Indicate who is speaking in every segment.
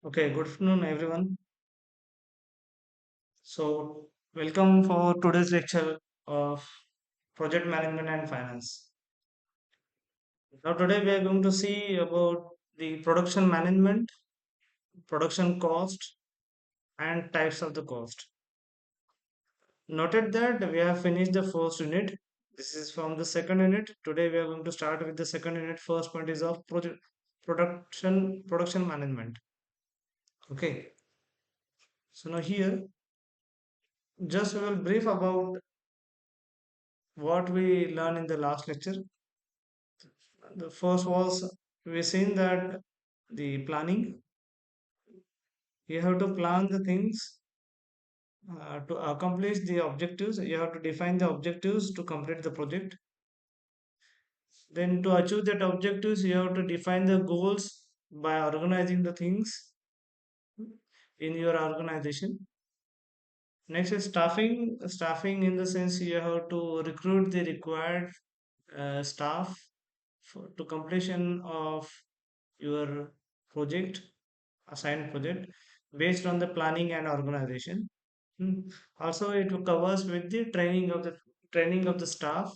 Speaker 1: Okay, good afternoon, everyone. Welcome for today's lecture of project management and finance. Now, today we are going to see about the production management, production cost, and types of the cost. Noted that we have finished the first unit. This is from the second unit. Today we are going to start with the second unit. First point is of production management. Okay. So now here, just we will brief about what we learned in the last lecture. The first was we seen that the planning, you have to plan the things to accomplish the objectives. You have to define the objectives to complete the project. Then to achieve that objectives, you have to define the goals by organizing the things in your organization. Next is staffing. Staffing in the sense you have to recruit the required staff to completion of your project, assigned project, based on the planning and organization. Also, it covers with the training of the staff,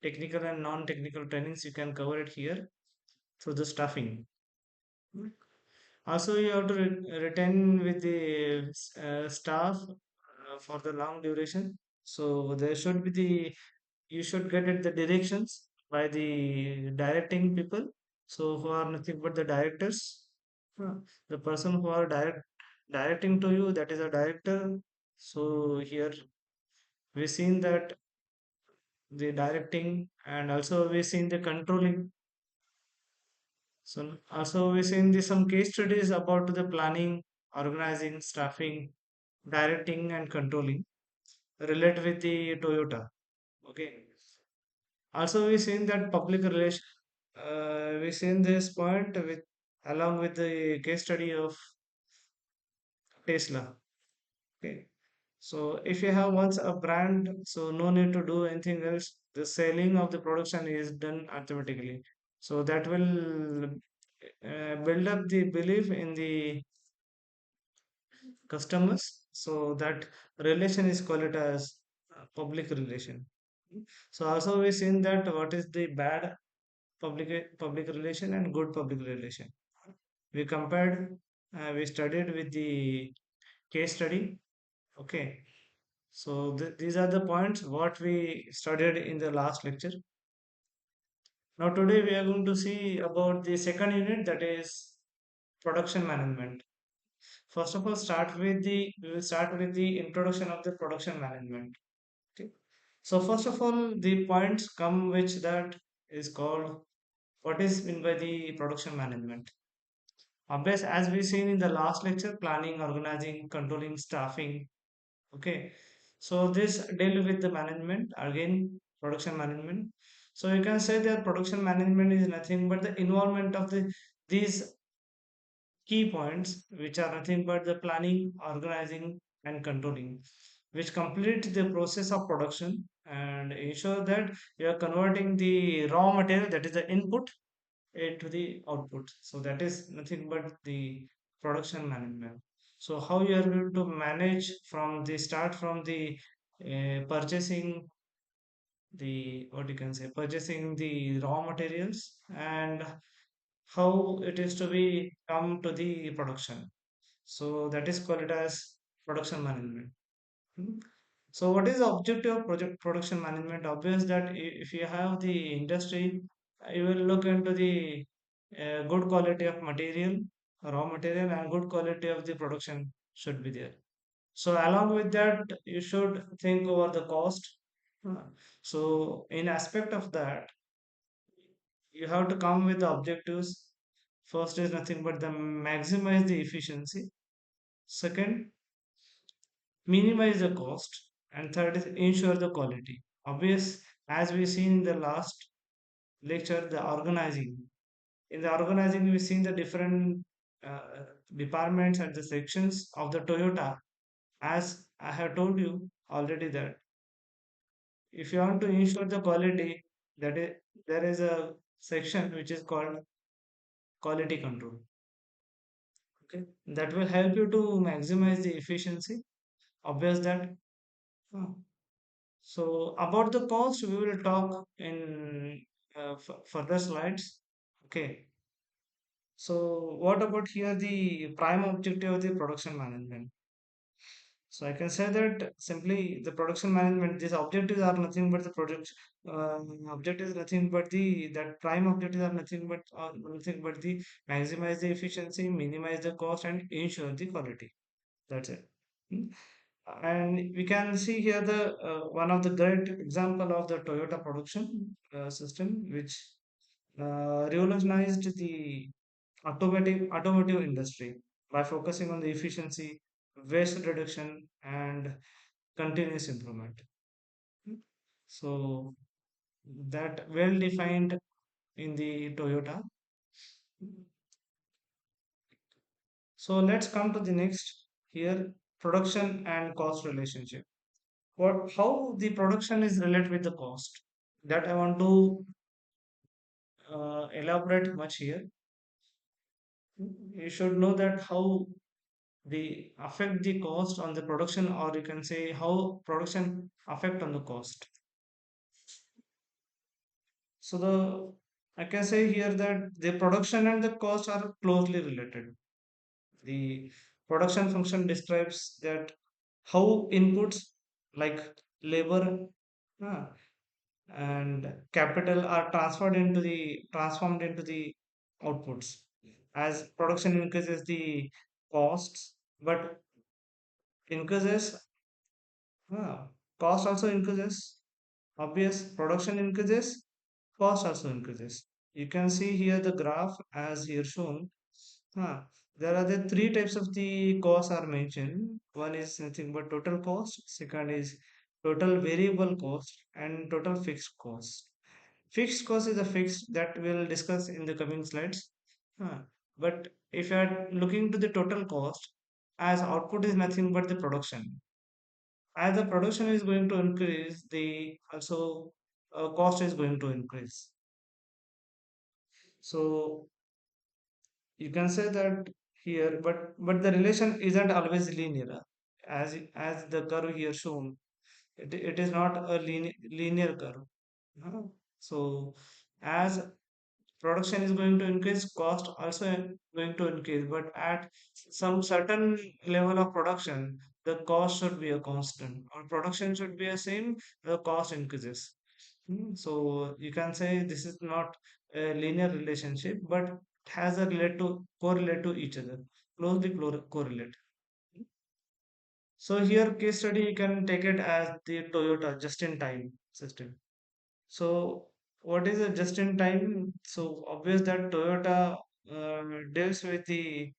Speaker 1: technical and non-technical trainings. You can cover it here through the staffing. Hmm. Also, you have to retain with the staff for the long duration. So there should be the you should get it the directions by the directing people. So who are nothing but the directors. The person who are directing to you, that is a director. So here we seen that the directing, and also we seen the controlling. So also we seen the some case studies about the planning, organizing, staffing, directing and controlling relate with the Toyota. Okay. Also, we seen that public relation. We seen this point with along with the case study of Tesla. Okay. So if you have once a brand, so no need to do anything else. The selling of the production is done automatically. So that will build up the belief in the customers. So that relation is called as public relation. So also we seen that what is the bad public relation and good public relation. We compared, we studied with the case study. Okay, so these are the points what we studied in the last lecture. Now today we are going to see about the second unit, that is production management. First of all, we will start with the introduction of the production management. Okay. So first of all, the points come which that is called what is meant by the production management. Obvious, as we seen in the last lecture, planning, organizing, controlling, staffing. Okay, so this deal with the management again, production management. So you can say that production management is nothing but the involvement of these key points, which are nothing but the planning, organizing, and controlling, which complete the process of production and ensure that you are converting the raw material, that is the input, into the output. So that is nothing but the production management. So how you are going to manage from the start from the purchasing the what you can say purchasing the raw materials, and how it is to be come to the production. So that is called as production management. Hmm. So what is the objective of project production management? Obvious that if you have the industry, you will look into the good quality of material, raw material, and good quality of the production should be there. So along with that, you should think over the cost. Uh, So in aspect of that, you have to come with the objectives. First is nothing but the maximize the efficiency. Second, minimize the cost, and third is ensure the quality. Obvious, as we seen in the last lecture, the organizing. In the organizing, we seen the different departments and the sections of the Toyota. As I have told you already that if you want to ensure the quality, that is there is a section which is called quality control. Okay, that will help you to maximize the efficiency. Obvious that. uh, So about the cost, we will talk in further slides. Okay. So what about here the prime objective of the production management? So I can say that simply the production management, these objectives are nothing but the project objectives, nothing but the that prime objectives are nothing but the maximize the efficiency, minimize the cost, and ensure the quality. That's it. Hmm. And we can see here the one of the great example of the Toyota production system, which revolutionized the automotive industry by focusing on the efficiency, waste reduction, and continuous improvement. So that well defined in the Toyota. So let's come to the next here, production and cost relationship. What how the production is related with the cost, that I want to elaborate much here. You should know that how they affect the cost on the production, or you can say how production affect on the cost. So the I can say here that the production and the cost are closely related. The production function describes that how inputs like labor uh, and capital are transformed into the outputs. As production increases, the costs but increases, uh, cost also increases. Obvious, production increases, cost also increases. You can see here the graph as here shown. uh, there are the three types of the costs are mentioned. One is nothing but total cost, second is total variable cost, and total fixed cost. Fixed cost is a fixed that we'll discuss in the coming slides. Huh. But if you are looking to the total cost, as output is nothing but the production. As the production is going to increase, the also cost is going to increase. So you can say that here, but the relation isn't always linear. As the curve here shown, it is not a linear curve. Huh? So as production is going to increase, cost also going to increase, but at some certain level of production the cost should be a constant, or production should be a same, the cost increases. So you can say this is not a linear relationship, but it has a correlate to each other, closely correlate. So here case study you can take it as the Toyota just in time system. So, what is a just in time? So, obvious that Toyota deals with the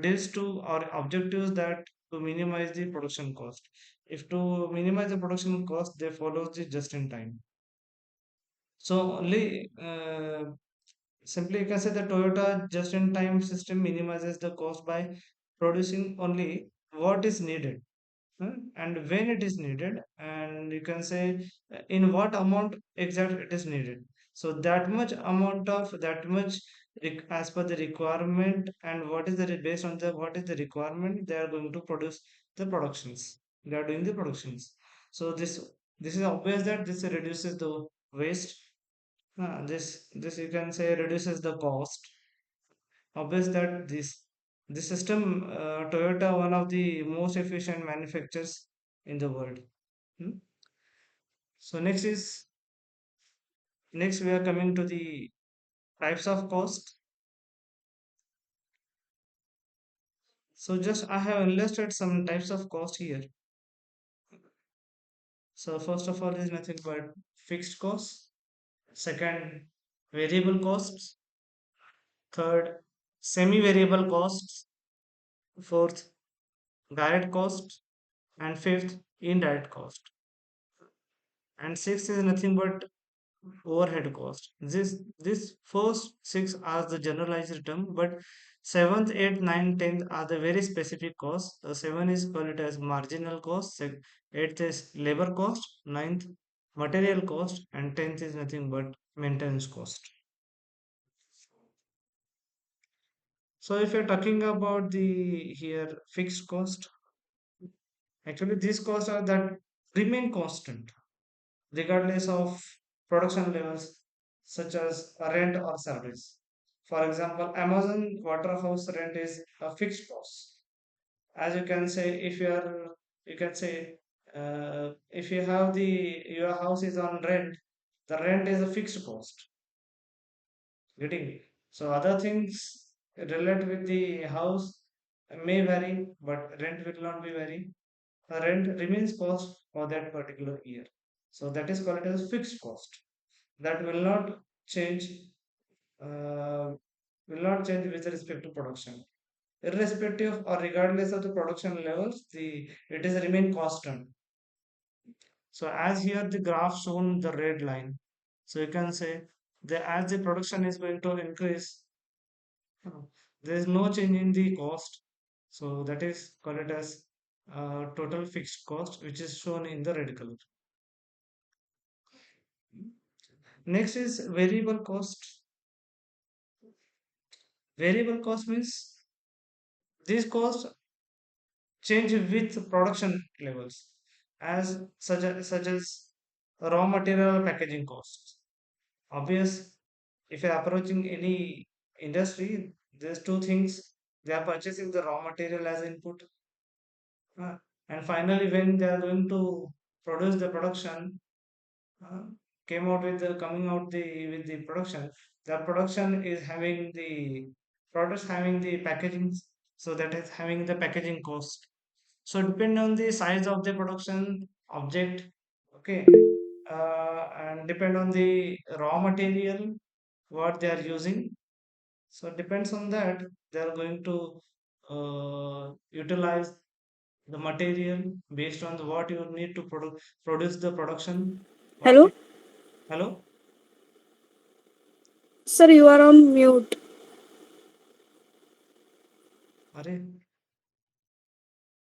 Speaker 1: deals to or objectives that to minimize the production cost. If to minimize the production cost, they follow the just in time. So, only simply you can say the Toyota just in time system minimizes the cost by producing only what is needed, and when it is needed, and you can say in what amount exact it is needed. So that much amount of that much as per the requirement, and what is the based on the what is the requirement, they are going to produce the productions, they are doing the productions. So this is obvious that this reduces the waste. This you can say reduces the cost. Obvious that this system, Toyota, one of the most efficient manufacturers in the world. Hmm? So next we are coming to the types of cost. So just I have enlisted some types of cost here. So first of all is nothing but fixed costs. Second, variable costs. Third, semi-variable costs. Fourth, direct cost. And fifth, indirect cost. And sixth is nothing but overhead cost. This first six are the generalized term, but seventh, eighth, ninth, tenth are the very specific costs. The seven is called as marginal cost, eighth is labor cost, ninth material cost, and tenth is nothing but maintenance cost. So if you're talking about the here fixed cost, actually these costs are that remain constant regardless of production levels such as rent or service. For example, Amazon warehouse rent is a fixed cost. As you can say, if you are, you can say, if you have the your house is on rent, the rent is a fixed cost. Getting it? So other things related with the house may vary, but rent will not be vary. The rent remains cost for that particular year. So that is called as fixed cost. That change uh, will not change with respect to production. Irrespective or regardless of the production levels, the it is remain constant. So as here the graph shown the red line. So you can say the as the production is going to increase, there is no change in the cost. So that is called it as total fixed cost, which is shown in the red color. Next is variable cost. Variable cost means these costs change with production levels, as such as raw material packaging costs. Obvious, if you're approaching any industry, there's two things: they are purchasing the raw material as input, uh, and finally, when they are going to produce the production, uh, came out with the coming out the with the production. The production is having the products having the packaging, so that is having the packaging cost. So depend on the size of the production object, okay, and depend on the raw material what they are using. So depends on that they are going to utilize the material based on the what you need to produce the production. What
Speaker 2: Hello?
Speaker 1: you, hello,
Speaker 2: Sir, you are on mute.
Speaker 1: are